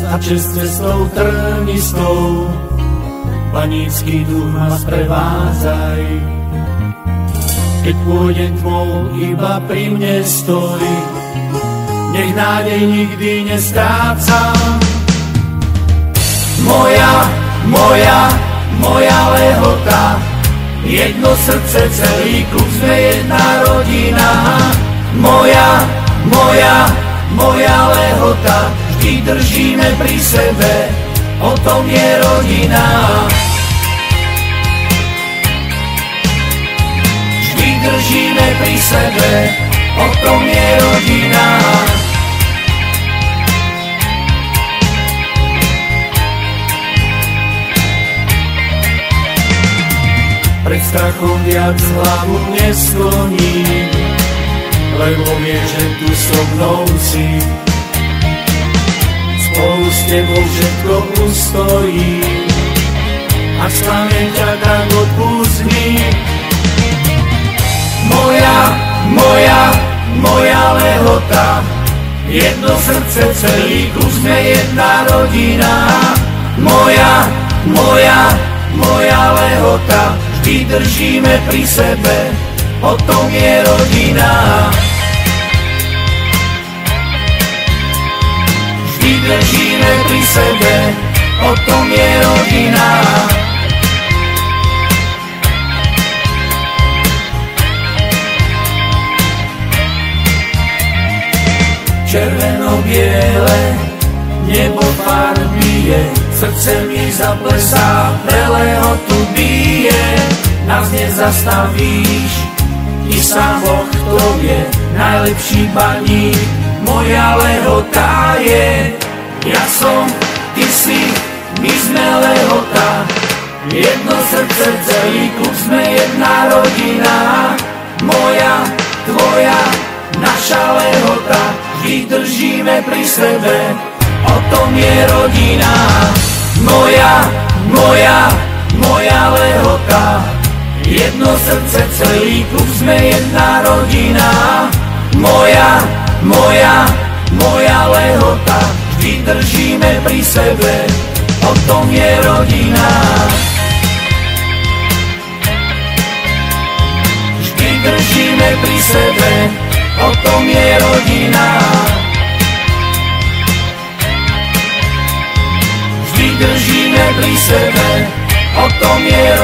a čest cestou trnistou. Panícky duch ma sprevádzaj, keď pôjdem tmou, iba pri mne stoj. Nech nádej nikdy nestrácam. Moja lehota, jedno srdce, celý klub, sme jedna rodina. Moja lehota, vždy držíme pri sebe, o tom je rodina. Vždy držíme pri sebe, o tom je rodina. Pred strachom viac hlavu neskloním, lebo vie, že tu so mnou si. Spolu s tebou všetko ustojí, ak sklamiem ťa, tak odpusť mi. Moja lehota, jedno srdce, celý klub, sme jedna rodina. Moja lehota, vždy držíme pri sebe, o tom je rodina. Vždy držíme pri sebe, o tom je rodina. Červeno-biele nebo farby je, srdce mi zaplesá, veľého tu bije. Nás nezastavíš, i sám Boh to vie, najlepší baník, moja lehota je. Ja som, ty si, my sme lehota, jedno srdce, celý klub, sme jedna rodina. Moja, tvoja, naša lehota, vždy držíme pri sebe, o tom je rodina. Moja lehota, jedno srdce, celý klub, sme jedna rodina. Moja lehota, vždy držíme pri sebe, o tom je rodina. Vždy držíme pri sebe, o tom je rodina. Vždy držíme pri sebe, o tom je